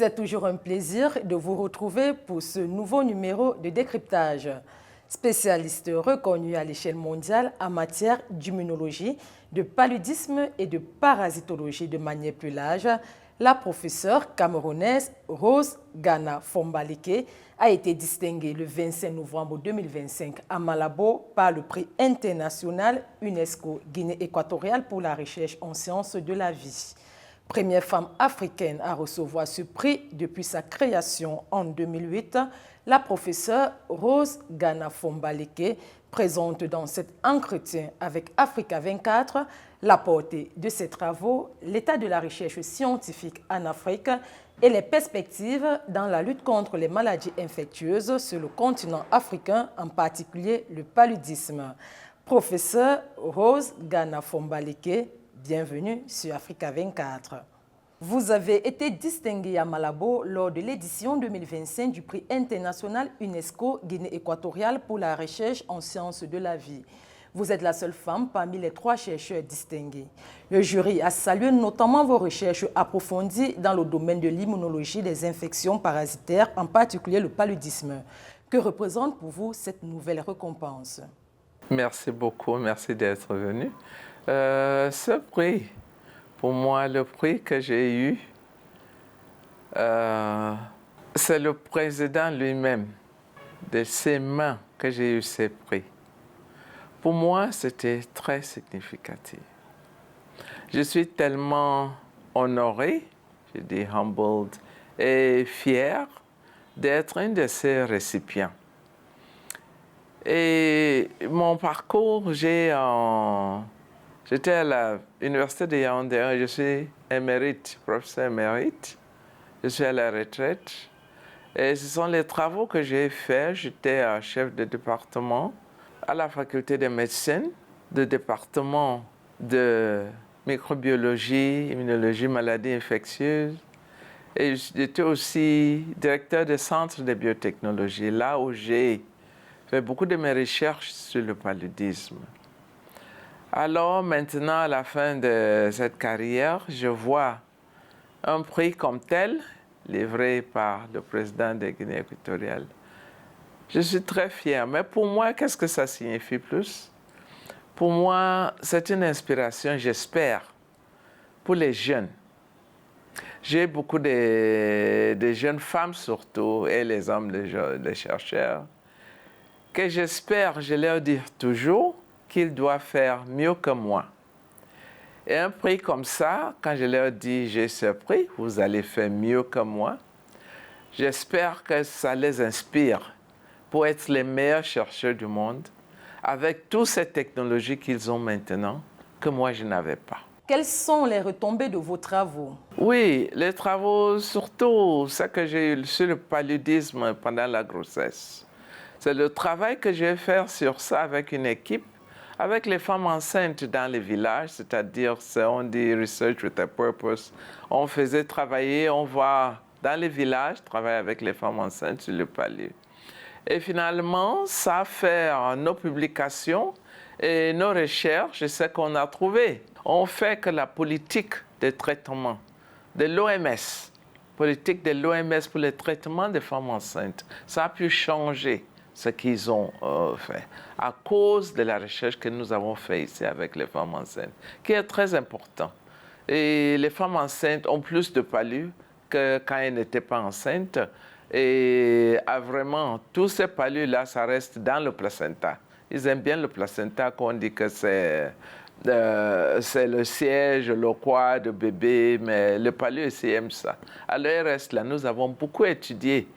C'est toujours un plaisir de vous retrouver pour ce nouveau numéro de décryptage. Spécialiste reconnu à l'échelle mondiale en matière d'immunologie, de paludisme et de parasitologie de manière plus large, la professeure camerounaise Rose Gana Fombaleke a été distinguée le 25 novembre 2025 à Malabo par le prix international UNESCO Guinée équatoriale pour la recherche en sciences de la vie. Première femme africaine à recevoir ce prix depuis sa création en 2008, la professeure Rose Gana Fombaleke présente dans cet entretien avec Africa 24 la portée de ses travaux, l'état de la recherche scientifique en Afrique et les perspectives dans la lutte contre les maladies infectieuses sur le continent africain, en particulier le paludisme. Professeure Rose Gana Fombaleke, bienvenue sur Africa 24. Vous avez été distinguée à Malabo lors de l'édition 2025 du prix international UNESCO Guinée équatoriale pour la recherche en sciences de la vie. Vous êtes la seule femme parmi les 3 chercheurs distingués. Le jury a salué notamment vos recherches approfondies dans le domaine de l'immunologie des infections parasitaires, en particulier le paludisme. Que représente pour vous cette nouvelle récompense? Merci beaucoup, merci d'être venu. Ce prix, pour moi, le prix que j'ai eu, c'est le président lui-même, de ses mains que j'ai eu ce prix. Pour moi, c'était très significatif. Je suis tellement honoré, je dis humbled, et fier d'être un de ces récipients. Et mon parcours, j'étais à l'Université de Yaoundé, je suis émérite, professeur émérite, je suis à la retraite. Et ce sont les travaux que j'ai faits. J'étais chef de département à la faculté de médecine, de département de microbiologie, immunologie, maladies infectieuses. Et j'étais aussi directeur du centre de biotechnologie, là où j'ai fait beaucoup de mes recherches sur le paludisme. Alors maintenant, à la fin de cette carrière, je vois un prix comme tel, livré par le président de Guinée équatoriale. Je suis très fier, mais pour moi, qu'est-ce que ça signifie plus? Pour moi, c'est une inspiration, j'espère, pour les jeunes. J'ai beaucoup de jeunes femmes surtout, et les hommes, les chercheurs, que j'espère, je leur dis toujours, qu'ils doivent faire mieux que moi. Et un prix comme ça, quand je leur dis j'ai ce prix, vous allez faire mieux que moi, j'espère que ça les inspire pour être les meilleurs chercheurs du monde, avec toutes ces technologies qu'ils ont maintenant, que moi je n'avais pas. Quelles sont les retombées de vos travaux? Oui, les travaux, surtout ce que j'ai eu sur le paludisme pendant la grossesse. C'est le travail que je vais faire sur ça avec une équipe, avec les femmes enceintes dans les villages, c'est-à-dire, on dit research with a purpose. On faisait travailler, on va dans les villages, travailler avec les femmes enceintes sur le palud. Et finalement, ça fait nos publications et nos recherches et ce qu'on a trouvé. On fait que la politique de traitement de l'OMS, politique de l'OMS pour le traitement des femmes enceintes, ça a pu changer ce qu'ils ont fait à cause de la recherche que nous avons faite ici avec les femmes enceintes, qui est très important. Et les femmes enceintes ont plus de palud que quand elles n'étaient pas enceintes. Et vraiment, tous ces palus-là, ça reste dans le placenta. Ils aiment bien le placenta, qu'on dit que c'est le siège, le quoi de bébé, mais le palu aussi aime ça. Alors, il reste là. Nous avons beaucoup étudié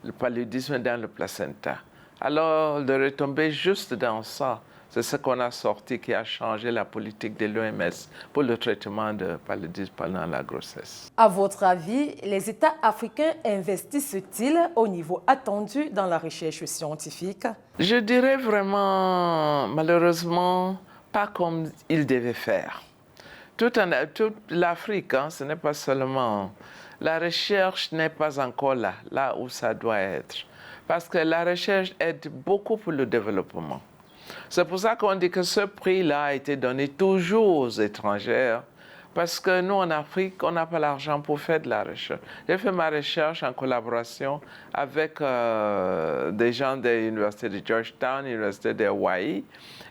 le paludisme dans le placenta. Alors, de retomber juste dans ça, c'est ce qu'on a sorti qui a changé la politique de l'OMS pour le traitement de paludisme pendant la grossesse. À votre avis, les États africains investissent-ils au niveau attendu dans la recherche scientifique? Je dirais vraiment, malheureusement, pas comme ils devaient faire. Toute l'Afrique, ce n'est pas seulement... La recherche n'est pas encore là où ça doit être. Parce que la recherche aide beaucoup pour le développement. C'est pour ça qu'on dit que ce prix-là a été donné toujours aux étrangers Parce que nous, en Afrique, on n'a pas l'argent pour faire de la recherche. J'ai fait ma recherche en collaboration avec des gens de l'Université de Georgetown, l'Université de Hawaii,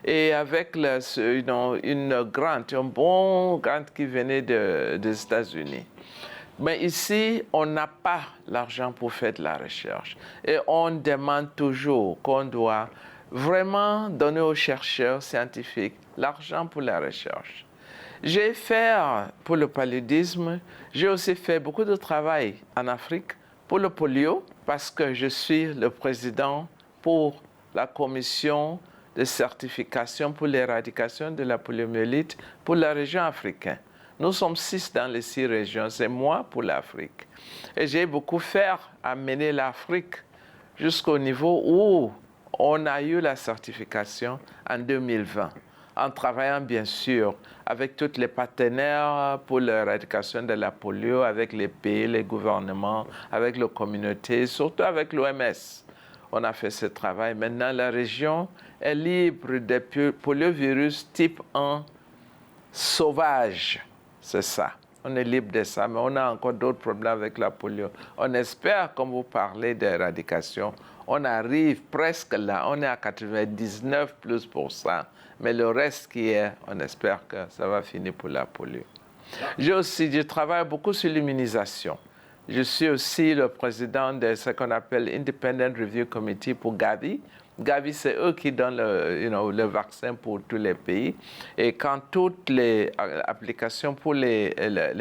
et avec une grant, un bon grant qui venait des États-Unis. Mais ici, on n'a pas l'argent pour faire de la recherche. Et on demande toujours qu'on doit vraiment donner aux chercheurs scientifiques l'argent pour la recherche. J'ai fait pour le paludisme, j'ai aussi fait beaucoup de travail en Afrique pour le polio, parce que je suis le président pour la commission de certification pour l'éradication de la poliomyélite pour la région africaine. Nous sommes 6 dans les 6 régions, c'est moi pour l'Afrique. Et j'ai beaucoup fait à mener l'Afrique jusqu'au niveau où on a eu la certification en 2020, en travaillant bien sûr avec tous les partenaires pour l'éradication de la polio, avec les pays, les gouvernements, avec les communautés, surtout avec l'OMS. On a fait ce travail. Maintenant, la région est libre des poliovirus type 1 sauvage. C'est ça. On est libre de ça, mais on a encore d'autres problèmes avec la polio. On espère, comme vous parlez d'éradication, on arrive presque là. On est à 99+%. Mais le reste qui est, on espère que ça va finir pour la polio. Je travaille beaucoup sur l'immunisation. Je suis aussi le président de ce qu'on appelle Independent Review Committee pour Gavi. Gavi, c'est eux qui donnent le vaccin pour tous les pays. Et quand toutes les applications pour les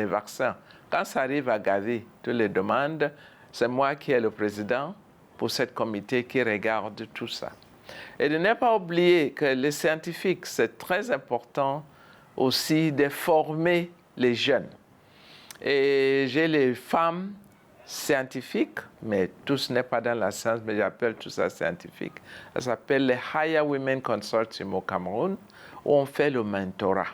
vaccins, quand ça arrive à Gavi, toutes les demandes, c'est moi qui est le président pour ce comité qui regarde tout ça. Et de ne pas oublier que les scientifiques, c'est très important aussi de former les jeunes. Et j'ai les femmes scientifiques, mais tous n'est pas dans la science, mais j'appelle tout ça scientifique. Ça s'appelle le Higher Women Consortium au Cameroun, où on fait le mentorat.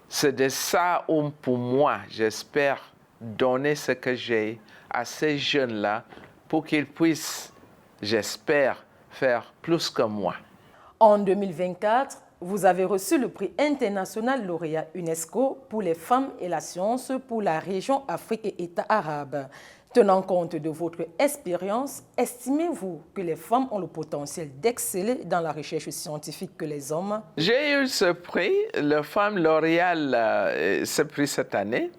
C'est de ça où, pour moi, j'espère donner ce que j'ai à ces jeunes-là pour qu'ils puissent, j'espère, faire plus que moi. En 2024, vous avez reçu le prix international lauréat UNESCO pour les femmes et la science pour la région Afrique et États arabes. Tenant compte de votre expérience, estimez-vous que les femmes ont le potentiel d'exceller dans la recherche scientifique que les hommes? J'ai eu ce prix, le Femme L'Oréal, ce prix cette année.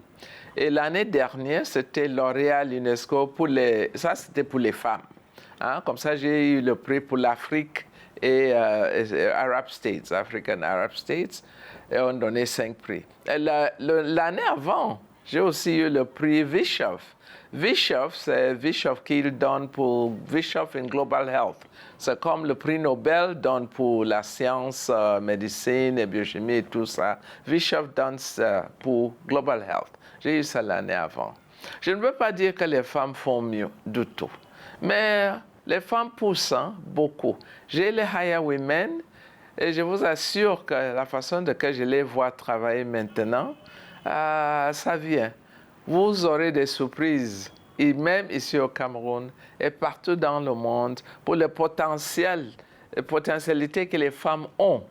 Et l'année dernière, c'était L'Oréal UNESCO pour ça c'était pour les femmes. Hein? Comme ça, j'ai eu le prix pour l'Afrique et Arab States, African Arab States, et on donnait 5 prix. L'année avant, j'ai aussi eu le prix Bischoff. Bischoff, c'est Bischoff qui donne pour Bischoff in Global Health. C'est comme le prix Nobel donne pour la science, médecine et biochimie et tout ça. Bischoff donne ça pour Global Health. J'ai eu ça l'année avant. Je ne veux pas dire que les femmes font mieux du tout, mais les femmes poussent beaucoup. J'ai les Higher Women et je vous assure que la façon de que je les vois travailler maintenant, ça vient. Vous aurez des surprises, et même ici au Cameroun et partout dans le monde, pour les potentialités que les femmes ont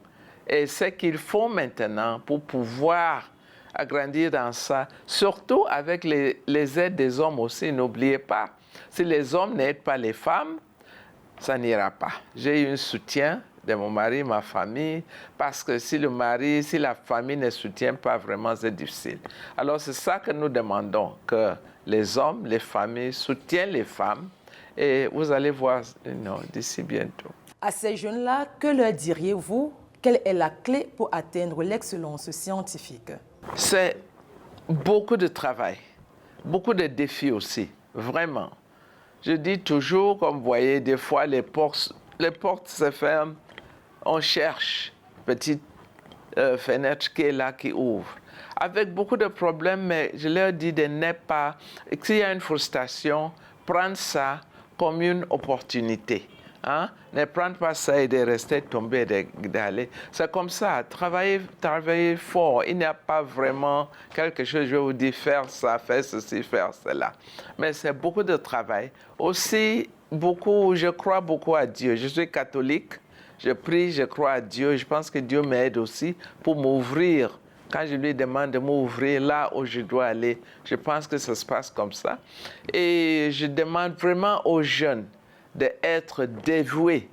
et ce qu'il faut maintenant pour pouvoir agrandir dans ça, surtout avec les aides des hommes aussi. N'oubliez pas, si les hommes n'aident pas les femmes, ça n'ira pas. J'ai eu un soutien de mon mari, ma famille, parce que si la famille ne soutient pas vraiment, c'est difficile. Alors c'est ça que nous demandons, que les hommes, les familles soutiennent les femmes, et vous allez voir d'ici bientôt. À ces jeunes-là, que leur diriez-vous? Quelle est la clé pour atteindre l'excellence scientifique? C'est beaucoup de travail, beaucoup de défis aussi, vraiment. Je dis toujours, comme vous voyez, des fois les portes se ferment, on cherche une petite fenêtre qui est là, qui ouvre. Avec beaucoup de problèmes, mais je leur dis de ne pas, s'il y a une frustration, prendre ça comme une opportunité. Hein? Ne prendre pas ça et de rester tombé, d'aller. C'est comme ça, travailler fort. Il n'y a pas vraiment quelque chose, je vais vous dire, faire ça, faire ceci, faire cela. Mais c'est beaucoup de travail. Aussi, je crois beaucoup à Dieu. Je suis catholique, je prie, je crois à Dieu. Je pense que Dieu m'aide aussi pour m'ouvrir Quand je lui demande de m'ouvrir là où je dois aller, je pense que ça se passe comme ça. Et je demande vraiment aux jeunes d'être dévoués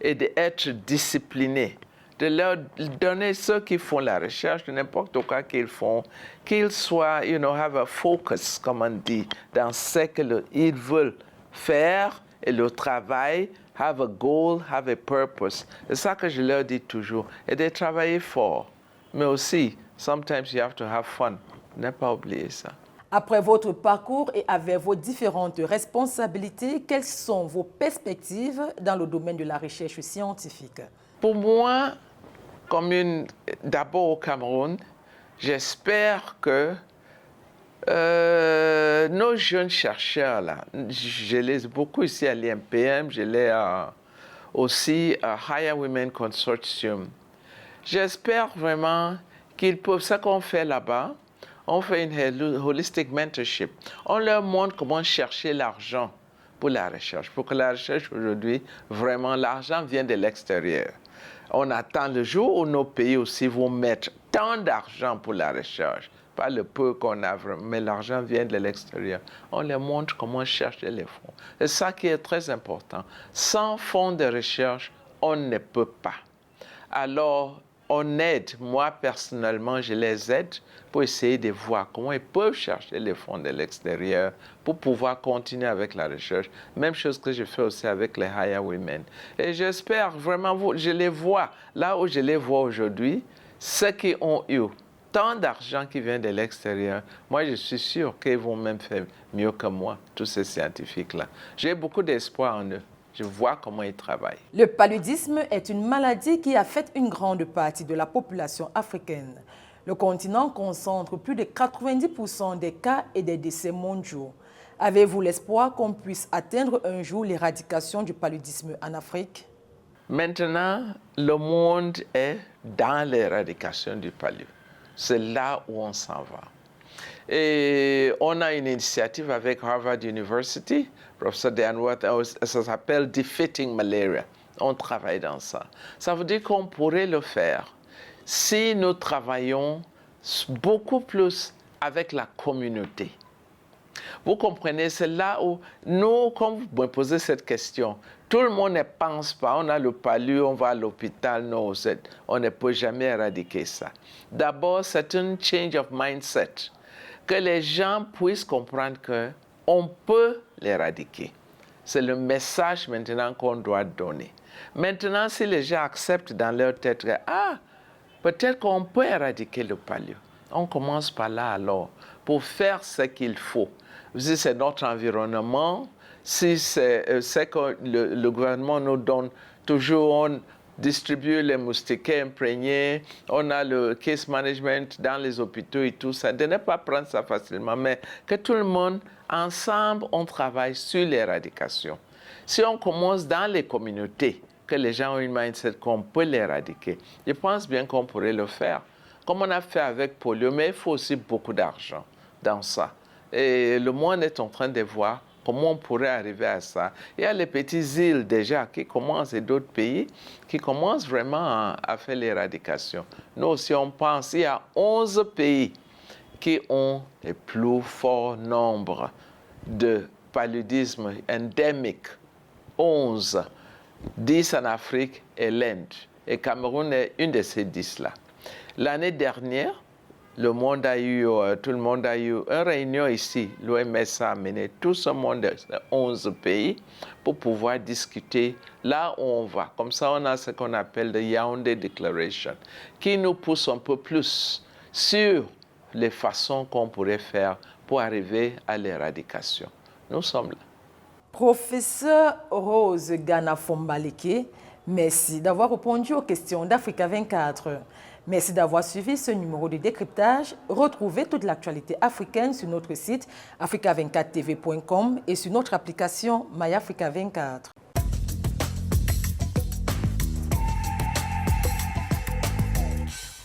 et d'être disciplinés, de leur donner ceux qui font la recherche, de n'importe quoi qu'ils font, qu'ils soient, have a focus, comme on dit, dans ce qu'ils veulent faire et le travail, have a goal, have a purpose. C'est ça que je leur dis toujours, et de travailler fort. Mais aussi, sometimes you have to have fun. Ne pas oublier ça. Après votre parcours et avec vos différentes responsabilités, quelles sont vos perspectives dans le domaine de la recherche scientifique? Pour moi, d'abord au Cameroun, j'espère que nos jeunes chercheurs, là, je les beaucoup ici à l'IMPM, je les aussi à Higher Women Consortium. J'espère vraiment qu'ils peuvent, ce qu'on fait là-bas, on fait une holistic mentorship. On leur montre comment chercher l'argent pour la recherche. Pour que la recherche aujourd'hui, vraiment, l'argent vient de l'extérieur. On attend le jour où nos pays aussi vont mettre tant d'argent pour la recherche. Pas le peu qu'on a, mais l'argent vient de l'extérieur. On leur montre comment chercher les fonds. C'est ça qui est très important. Sans fonds de recherche, on ne peut pas. Alors, on aide, moi personnellement, je les aide pour essayer de voir comment ils peuvent chercher les fonds de l'extérieur pour pouvoir continuer avec la recherche. Même chose que je fais aussi avec les Higher Women. Et j'espère vraiment, je les vois, là où je les vois aujourd'hui, ceux qui ont eu tant d'argent qui vient de l'extérieur, moi je suis sûr qu'ils vont même faire mieux que moi, tous ces scientifiques-là. J'ai beaucoup d'espoir en eux. Je vois comment ils travaillent. Le paludisme est une maladie qui affecte une grande partie de la population africaine. Le continent concentre plus de 90% des cas et des décès mondiaux. Avez-vous l'espoir qu'on puisse atteindre un jour l'éradication du paludisme en Afrique? Maintenant, le monde est dans l'éradication du paludisme. C'est là où on s'en va. Et on a une initiative avec Harvard University, professeur Dan Watt, ça s'appelle Defeating Malaria. On travaille dans ça. Ça veut dire qu'on pourrait le faire si nous travaillons beaucoup plus avec la communauté. Vous comprenez, c'est là où nous, quand vous me posez cette question, tout le monde ne pense pas, on a le palu, on va à l'hôpital, non, on ne peut jamais éradiquer ça. D'abord, c'est un change of mindset, que les gens puissent comprendre qu'on peut l'éradiquer. C'est le message maintenant qu'on doit donner. Maintenant, si les gens acceptent dans leur tête que, peut-être qu'on peut éradiquer le palu, on commence par là alors, pour faire ce qu'il faut. Si c'est notre environnement, si c'est ce que le gouvernement nous donne, toujours on distribue les moustiquaires imprégnés, on a le case management dans les hôpitaux et tout ça, de ne pas prendre ça facilement, mais que tout le monde, ensemble, on travaille sur l'éradication. Si on commence dans les communautés, que les gens ont une mindset qu'on peut l'éradiquer, je pense bien qu'on pourrait le faire. Comme on a fait avec polio, mais il faut aussi beaucoup d'argent dans ça. Et le monde est en train de voir comment on pourrait arriver à ça. Il y a les petites îles déjà qui commencent et d'autres pays qui commencent vraiment à faire l'éradication. Nous aussi, on pense qu'il y a 11 pays qui ont le plus fort nombre de paludisme endémique. 11. 10 en Afrique et l'Inde. Et Cameroun est une de ces 10-là. L'année dernière, tout le monde a eu une réunion ici. L'OMS a amené tout ce monde de 11 pays pour pouvoir discuter là où on va. Comme ça, on a ce qu'on appelle le Yaoundé Declaration, qui nous pousse un peu plus sur les façons qu'on pourrait faire pour arriver à l'éradication. Nous sommes là. Professeur Rose Gana Fombaleke, merci d'avoir répondu aux questions d'Africa 24. Merci d'avoir suivi ce numéro de décryptage. Retrouvez toute l'actualité africaine sur notre site africa24tv.com et sur notre application MyAfrica 24.